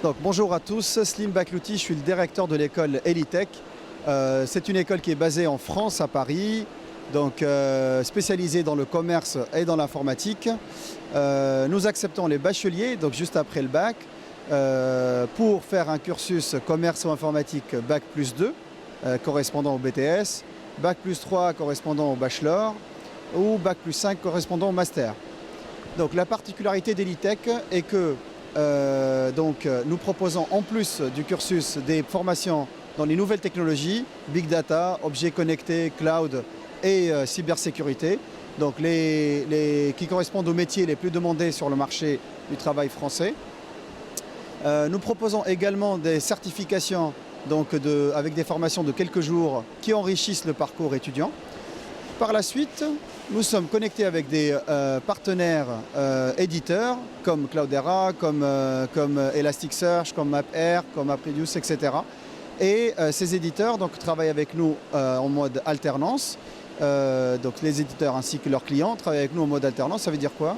Donc, bonjour à tous, Slim Baklouti, je suis le directeur de l'école Elitech. C'est une école qui est basée en France, à Paris, donc spécialisée dans le commerce et dans l'informatique. Nous acceptons les bacheliers, donc juste après le bac, pour faire un cursus commerce ou informatique bac plus 2, correspondant au BTS, bac plus 3 correspondant au bachelor, ou bac plus 5 correspondant au master. Donc la particularité d'Elitech est que nous proposons en plus du cursus des formations dans les nouvelles technologies, Big Data, objets connectés, cloud et cybersécurité, donc qui correspondent aux métiers les plus demandés sur le marché du travail français. Nous proposons également des certifications avec des formations de quelques jours qui enrichissent le parcours étudiant. Par la suite, nous sommes connectés avec des partenaires éditeurs comme Cloudera, comme Elasticsearch, comme MapR, comme MapReduce, etc. Et ces éditeurs travaillent avec nous en mode alternance. Donc les éditeurs ainsi que leurs clients travaillent avec nous en mode alternance. Ça veut dire quoi?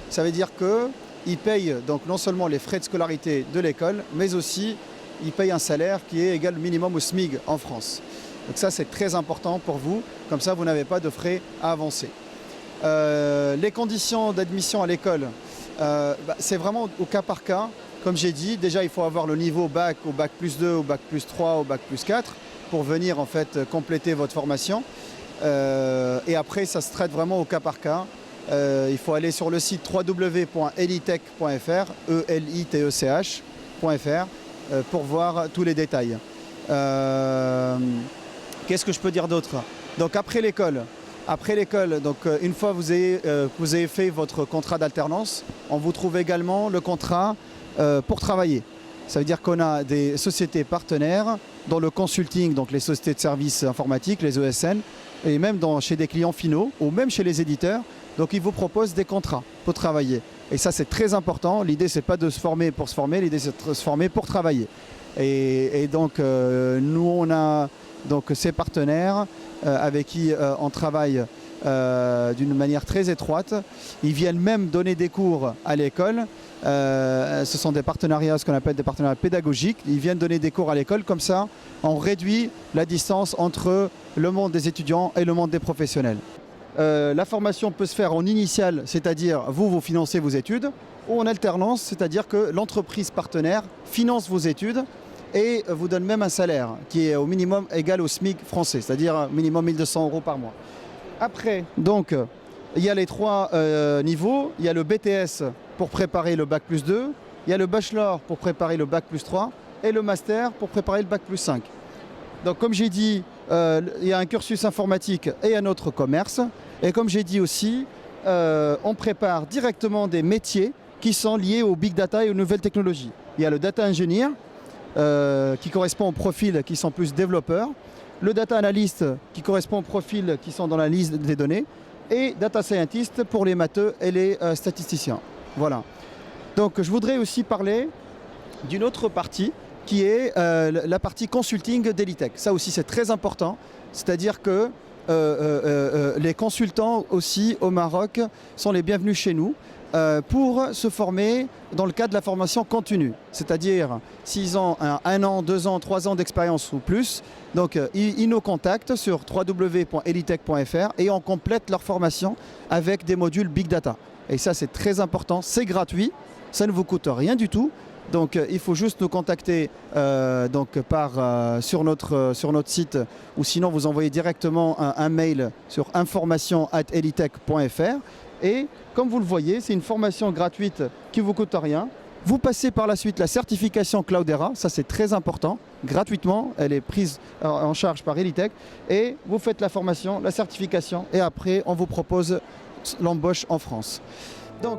Ça veut dire qu'ils payent donc non seulement les frais de scolarité de l'école, mais aussi ils payent un salaire qui est égal au minimum au SMIC en France. Donc ça, c'est très important pour vous, comme ça, vous n'avez pas de frais à avancer. Les conditions d'admission à l'école, c'est vraiment au cas par cas. Comme j'ai dit, déjà, il faut avoir le niveau bac au bac plus 2, au bac plus 3, au bac plus 4 pour venir en fait compléter votre formation. Et après, ça se traite vraiment au cas par cas. Il faut aller sur le site www.elitech.fr, elitech.fr, pour voir tous les détails. Qu'est-ce que je peux dire d'autre? Donc après l'école, une fois que vous avez fait votre contrat d'alternance, on vous trouve également le contrat pour travailler. Ça veut dire qu'on a des sociétés partenaires dans le consulting, donc les sociétés de services informatiques, les ESN, et même chez des clients finaux ou même chez les éditeurs. Donc ils vous proposent des contrats pour travailler. Et ça, c'est très important. L'idée, c'est pas de se former pour se former, l'idée, c'est de se former pour travailler. Et donc, nous, on a ces partenaires avec qui on travaille d'une manière très étroite. Ils viennent même donner des cours à l'école. Ce sont des partenariats, ce qu'on appelle des partenariats pédagogiques. Ils viennent donner des cours à l'école. Comme ça, on réduit la distance entre le monde des étudiants et le monde des professionnels. La formation peut se faire en initiale, c'est-à-dire vous financez vos études, ou en alternance, c'est-à-dire que l'entreprise partenaire finance vos études et vous donne même un salaire qui est au minimum égal au SMIC français, c'est-à-dire minimum 1 200 € par mois. Après, donc, il y a les trois niveaux. Il y a le BTS pour préparer le bac plus 2, il y a le bachelor pour préparer le bac plus 3 et le master pour préparer le bac plus 5. Donc comme j'ai dit, il y a un cursus informatique et un autre commerce. Et comme j'ai dit aussi, on prépare directement des métiers qui sont liés au big data et aux nouvelles technologies. Il y a le data engineer qui correspond aux profils qui sont plus développeurs, le data analyst qui correspond aux profils qui sont dans la liste des données, et data scientist pour les matheux et les statisticiens. Voilà. Donc je voudrais aussi parler d'une autre partie qui est la partie consulting d'Elitech. Ça aussi, c'est très important. C'est-à-dire que les consultants aussi au Maroc sont les bienvenus chez nous pour se former dans le cadre de la formation continue. C'est-à-dire s'ils ont 1 an, 2 ans, 3 ans d'expérience ou plus, donc ils nous contactent sur www.elitech.fr et on complète leur formation avec des modules Big Data. Et ça, c'est très important. C'est gratuit, ça ne vous coûte rien du tout. Donc il faut juste nous contacter sur notre site, ou sinon vous envoyez directement un mail sur information@elitech.fr. Et comme vous le voyez, c'est une formation gratuite qui ne vous coûte rien. Vous passez par la suite la certification Cloudera, ça c'est très important, gratuitement, elle est prise en charge par Elitech. Et vous faites la formation, la certification, et après on vous propose l'embauche en France. Donc,